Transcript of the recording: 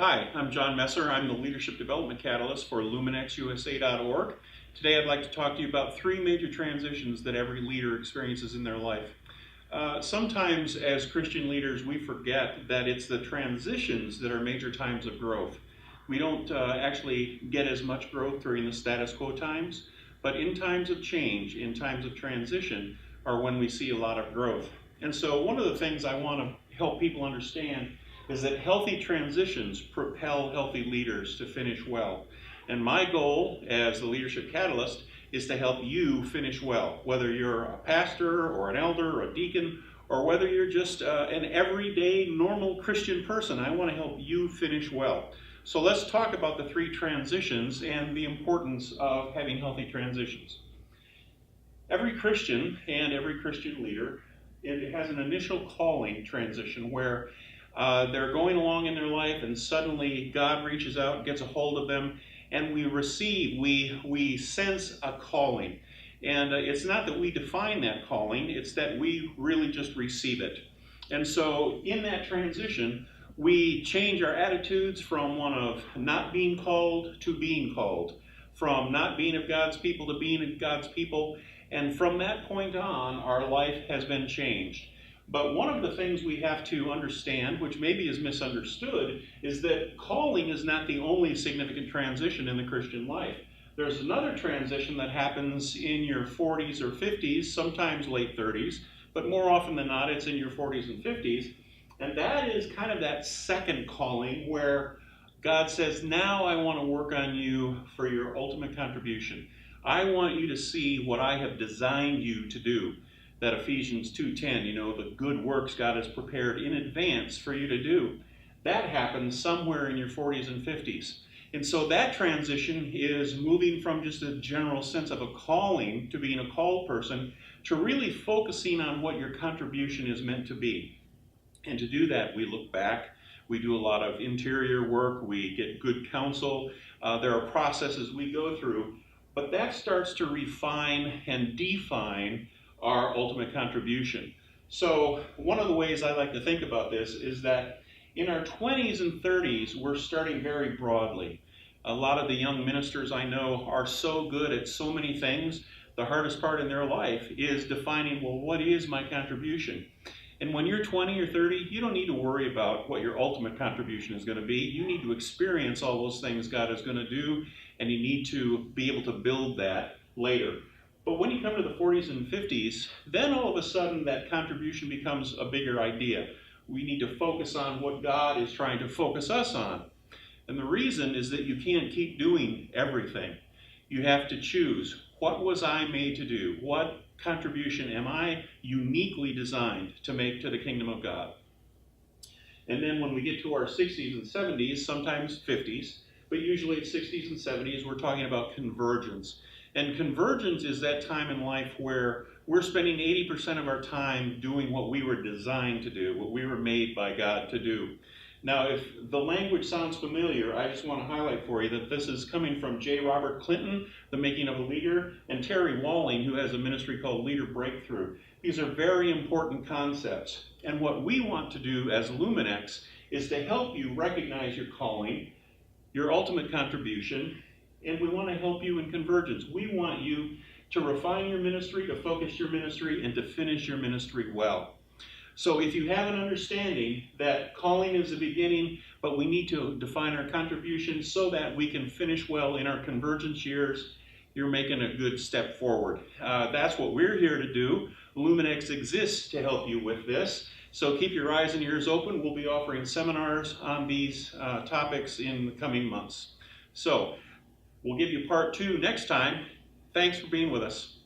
Hi, I'm John Messer. I'm the Leadership Development Catalyst for LumenXUSA.org. Today I'd like to talk to you about three major transitions that every leader experiences in their life. Sometimes as Christian leaders we forget that it's the transitions that are major times of growth. We don't actually get as much growth during the status quo times, but in times of change, in times of transition, are when we see a lot of growth. And so one of the things I want to help people understand is that healthy transitions propel healthy leaders to finish well. And my goal as the Leadership Catalyst is to help you finish well, whether you're a pastor or an elder or a deacon, or whether you're just an everyday normal Christian person. I want to help you finish well. So let's talk about the three transitions and the importance of having healthy transitions. Every Christian and every Christian leader, it has an initial calling transition where they're going along in their life and suddenly God reaches out, gets a hold of them, and we sense a calling. And it's not that we define that calling, it's that we really just receive it. And so in that transition, we change our attitudes from one of not being called to being called, from not being of God's people to being of God's people, and from that point on, our life has been changed. But one of the things we have to understand, which maybe is misunderstood, is that calling is not the only significant transition in the Christian life. There's another transition that happens in your 40s or 50s, sometimes late 30s, but more often than not, it's in your 40s and 50s. And that is kind of that second calling where God says, now I want to work on you for your ultimate contribution. I want you to see what I have designed you to do. That Ephesians 2:10, the good works God has prepared in advance for you to do. That happens somewhere in your 40s and 50s. And so that transition is moving from just a general sense of a calling to being a called person to really focusing on what your contribution is meant to be. And to do that, we look back, we do a lot of interior work, we get good counsel, there are processes we go through, but that starts to refine and define our ultimate contribution. So one of the ways I like to think about this is that in our 20s and 30s, we're starting very broadly. A lot of the young ministers I know are so good at so many things. The hardest part in their life is defining, well, what is my contribution? And when you're 20 or 30, you don't need to worry about what your ultimate contribution is going to be. You need to experience all those things God is going to do, and you need to be able to build that later. But when you come to the 40s and 50s, then all of a sudden that contribution becomes a bigger idea. We need to focus on what God is trying to focus us on. And the reason is that you can't keep doing everything. You have to choose, what was I made to do? What contribution am I uniquely designed to make to the kingdom of God? And then when we get to our 60s and 70s, sometimes 50s, but usually at 60s and 70s, we're talking about convergence. And convergence is that time in life where we're spending 80% of our time doing what we were designed to do, what we were made by God to do. Now, if the language sounds familiar, I just want to highlight for you that this is coming from J. Robert Clinton, The Making of a Leader, and Terry Walling, who has a ministry called Leader Breakthrough. These are very important concepts. And what we want to do as Lumenex is to help you recognize your calling, your ultimate contribution, and we want to help you in convergence. We want you to refine your ministry, to focus your ministry, and to finish your ministry well. So if you have an understanding that calling is the beginning, but we need to define our contribution so that we can finish well in our convergence years, you're making a good step forward. That's what we're here to do. Lumenex exists to help you with this. So keep your eyes and ears open. We'll be offering seminars on these topics in the coming months. So we'll give you part 2 next time. Thanks for being with us.